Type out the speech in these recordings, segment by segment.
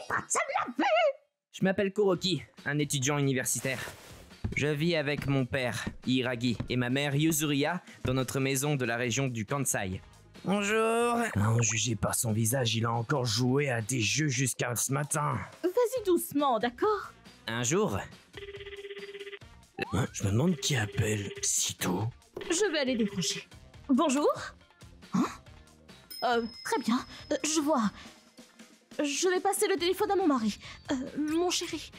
pas de l'avait. Je m'appelle Kuroki, un étudiant universitaire. Je vis avec mon père, Hiragi, et ma mère, Yuzuriya, dans notre maison de la région du Kansai. Bonjour. En jugé par son visage, il a encore joué à des jeux jusqu'à ce matin. Vas-y doucement, d'accord? Un jour... Je me demande qui appelle si tôt. Je vais aller décrocher. Bonjour? Hein? Très bien, je vois. Je vais passer le téléphone à mon mari. Mon chéri,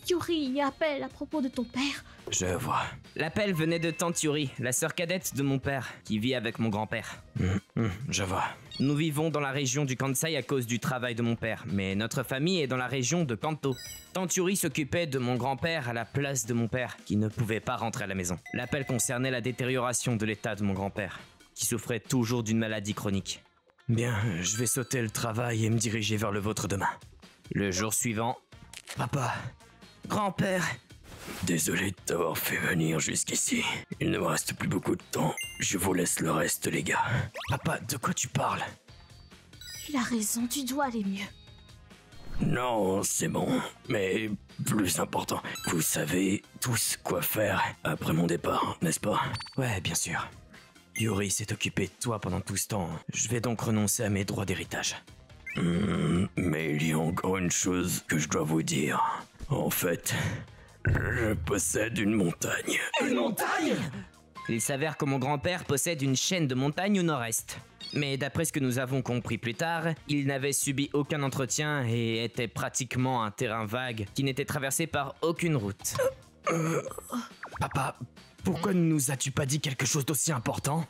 Yuri appelle à propos de ton père. Je vois. L'appel venait de tante Yuri, la sœur cadette de mon père, qui vit avec mon grand-père. Je vois. Nous vivons dans la région du Kansai à cause du travail de mon père, mais notre famille est dans la région de Kanto. Tante Yuri s'occupait de mon grand-père à la place de mon père, qui ne pouvait pas rentrer à la maison. L'appel concernait la détérioration de l'état de mon grand-père, qui souffrait toujours d'une maladie chronique. Bien, je vais sauter le travail et me diriger vers le vôtre demain. Le jour suivant... Papa, grand-père... Désolé de t'avoir fait venir jusqu'ici. Il ne me reste plus beaucoup de temps. Je vous laisse le reste, les gars. Papa, de quoi tu parles? Il a raison, tu dois aller mieux. Non, c'est bon. Mais plus important, vous savez tous quoi faire après mon départ, n'est-ce pas? Ouais, bien sûr. Yuri s'est occupé de toi pendant tout ce temps. Je vais donc renoncer à mes droits d'héritage. Mais il y a encore une chose que je dois vous dire. En fait, je possède une montagne. Une montagne? Il s'avère que mon grand-père possède une chaîne de montagnes au nord-est. Mais d'après ce que nous avons compris plus tard, il n'avait subi aucun entretien et était pratiquement un terrain vague qui n'était traversé par aucune route. Papa, pourquoi ne nous as-tu pas dit quelque chose d'aussi important?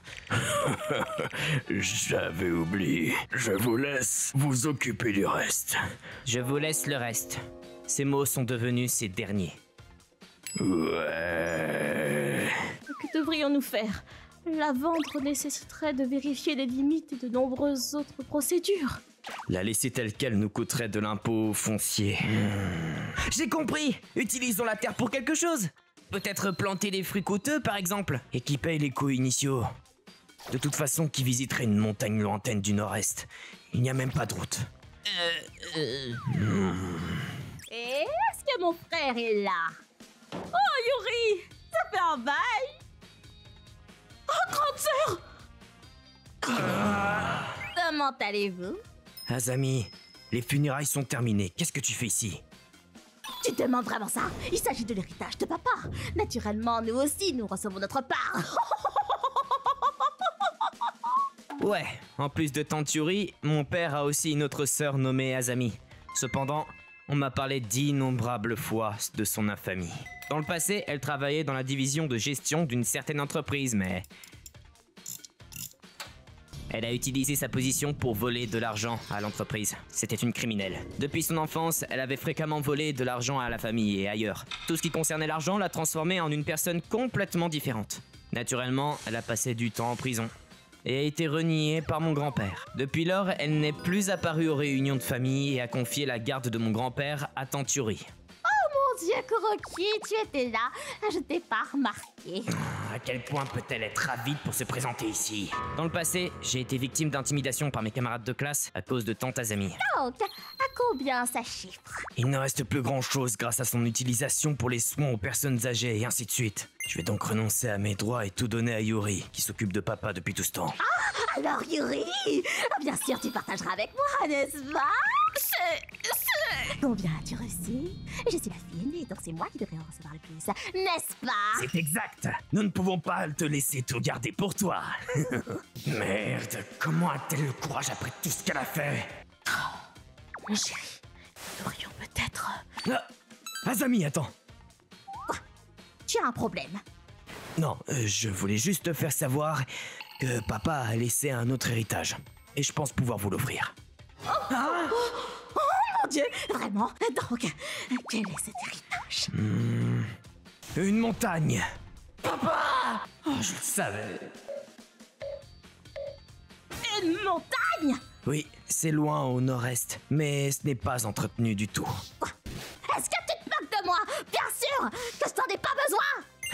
J'avais oublié. Je vous laisse vous occuper du reste. Je vous laisse le reste. Ces mots sont devenus ces derniers. Ouais... Que devrions-nous faire? La vendre nécessiterait de vérifier les limites et de nombreuses autres procédures. La laisser telle qu'elle nous coûterait de l'impôt foncier. J'ai compris! Utilisons la terre pour quelque chose! Peut-être planter des fruits coûteux, par exemple, et qui paye les coûts initiaux. De toute façon, qui visiterait une montagne lointaine du nord-est? Il n'y a même pas de route. Et est-ce que mon frère est là? Oh, Yuri! Ça fait un bail! Oh, grande sœur! Comment allez-vous? Azami, les funérailles sont terminées. Qu'est-ce que tu fais ici? Tu te demandes vraiment ça? Il s'agit de l'héritage de papa. Naturellement, nous aussi, nous recevons notre part. Ouais, en plus de tante Yuri, mon père a aussi une autre sœur nommée Azami. Cependant, on m'a parlé d'innombrables fois de son infamie. Dans le passé, elle travaillait dans la division de gestion d'une certaine entreprise, mais... Elle a utilisé sa position pour voler de l'argent à l'entreprise. C'était une criminelle. Depuis son enfance, elle avait fréquemment volé de l'argent à la famille et ailleurs. Tout ce qui concernait l'argent l'a transformée en une personne complètement différente. Naturellement, elle a passé du temps en prison et a été reniée par mon grand-père. Depuis lors, elle n'est plus apparue aux réunions de famille et a confié la garde de mon grand-père à tante Yuri. Mon Dieu, Kuroki, tu étais là. Je t'ai pas remarqué. À quel point peut-elle être avide pour se présenter ici? Dans le passé, j'ai été victime d'intimidation par mes camarades de classe à cause de tante Azami. Donc, à combien ça chiffre? Il ne reste plus grand-chose grâce à son utilisation pour les soins aux personnes âgées et ainsi de suite. Je vais donc renoncer à mes droits et tout donner à Yuri, qui s'occupe de papa depuis tout ce temps. Ah, alors Yuri, bien sûr tu partageras avec moi, n'est-ce pas? Combien as-tu reçu? Je suis la fille aînée, donc c'est moi qui devrais en recevoir le plus, n'est-ce pas? C'est exact. Nous ne pouvons pas te laisser tout garder pour toi. Merde, comment a-t-elle le courage après tout ce qu'elle a fait? Mon chéri, nous devrions peut-être... Azami, attends. Quoi? Tu as un problème? Non, je voulais juste te faire savoir que papa a laissé un autre héritage. Et je pense pouvoir vous l'offrir. Oh mon Dieu, vraiment? Donc, quel est cet héritage? Une montagne. Papa! Oh, je le savais. Une montagne? Oui, c'est loin au nord-est, mais ce n'est pas entretenu du tout. Quoi? Est-ce que tu te moques de moi? Bien sûr que je t'en ai pas besoin!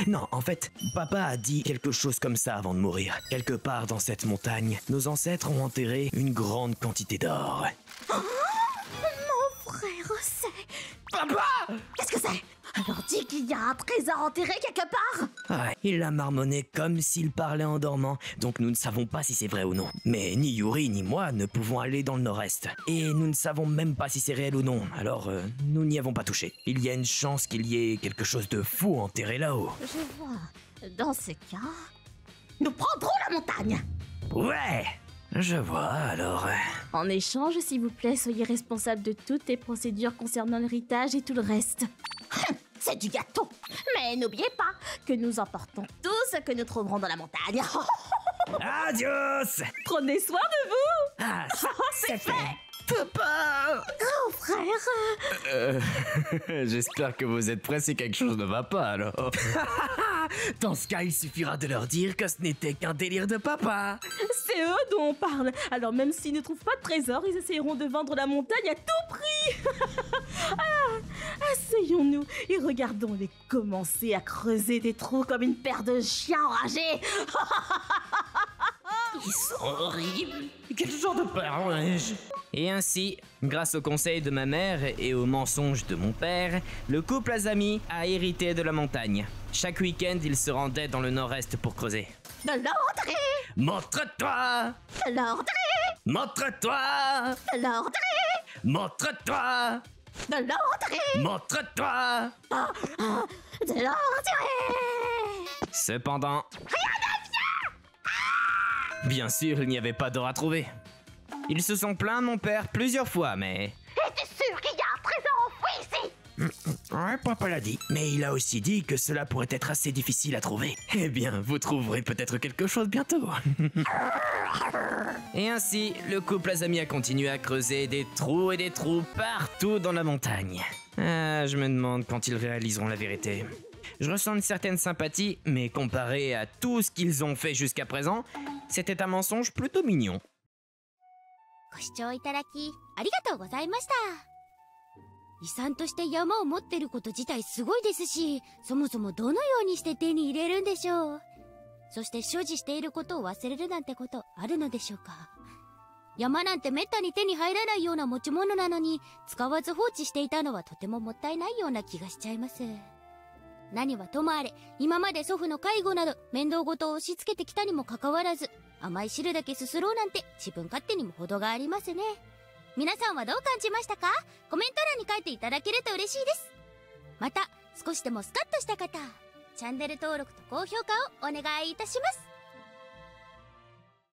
Non, en fait, papa a dit quelque chose comme ça avant de mourir. Quelque part dans cette montagne, nos ancêtres ont enterré une grande quantité d'or. Mon frère Papa! Qu'est-ce que c'est? Alors dis qu'il y a un trésor enterré quelque part. Ouais, il l'a marmonné comme s'il parlait en dormant, donc nous ne savons pas si c'est vrai ou non. Mais ni Yuri ni moi ne pouvons aller dans le nord-est. Et nous ne savons même pas si c'est réel ou non, alors nous n'y avons pas touché. Il y a une chance qu'il y ait quelque chose de fou enterré là-haut. Je vois. Dans ce cas, nous prendrons la montagne. Ouais! Je vois, alors... En échange, s'il vous plaît, soyez responsable de toutes les procédures concernant l'héritage et tout le reste. C'est du gâteau. Mais n'oubliez pas que nous emportons tout ce que nous trouverons dans la montagne. Adios! Prenez soin de vous. Ah, c'est fait. Papa! Oh frère. J'espère que vous êtes prêts si quelque chose ne va pas, alors. Dans ce cas, il suffira de leur dire que ce n'était qu'un délire de papa. C'est eux dont on parle. Alors même s'ils ne trouvent pas de trésor, ils essayeront de vendre la montagne à tout prix. Asseyons-nous et regardons-les commencer à creuser des trous comme une paire de chiens enragés. Ils sont horribles. Quel genre de parents ai-je? Et ainsi, grâce au conseil de ma mère et aux mensonges de mon père, le couple Azami a hérité de la montagne. Chaque week-end, ils se rendaient dans le nord-est pour creuser. De l'ordre. Montre-toi! De l'ordre. Montre-toi! De l'ordre. Montre-toi! De l'ordre. Montre-toi! De l'ordre. Cependant... Bien sûr, il n'y avait pas d'or à trouver. Ils se sont plaints, mon père, plusieurs fois, mais... Es-tu sûr qu'il y a un trésor enfoui ici? Ouais, papa l'a dit. Mais il a aussi dit que cela pourrait être assez difficile à trouver. Eh bien, vous trouverez peut-être quelque chose bientôt. Et ainsi, le couple Azami a continué à creuser des trous et des trous partout dans la montagne. Ah, je me demande quand ils réaliseront la vérité. Je ressens une certaine sympathie, mais comparé à tout ce qu'ils ont fait jusqu'à présent, c'était un mensonge plutôt mignon. ご視聴いただきありがとうございました。遺産として山を持ってること自体すごいですし、そもそもどのようにして手に入れるんでしょう。そして所持していることを忘れるなんてことあるのでしょうか。山なんてめったに手に入らないような持ち物なのに、使わず放置していたのはとてももったいないような気がしちゃいます。何はともあれ、今まで祖父の介護など面倒事を押し付けてきたにもかかわらず、甘い汁だけすすろうなんて自分勝手にも程がありますね。皆さんはどう感じましたか？コメント欄に書いていただけると嬉しいです。また少しでもスカッとした方、チャンネル登録と高評価をお願いいたします。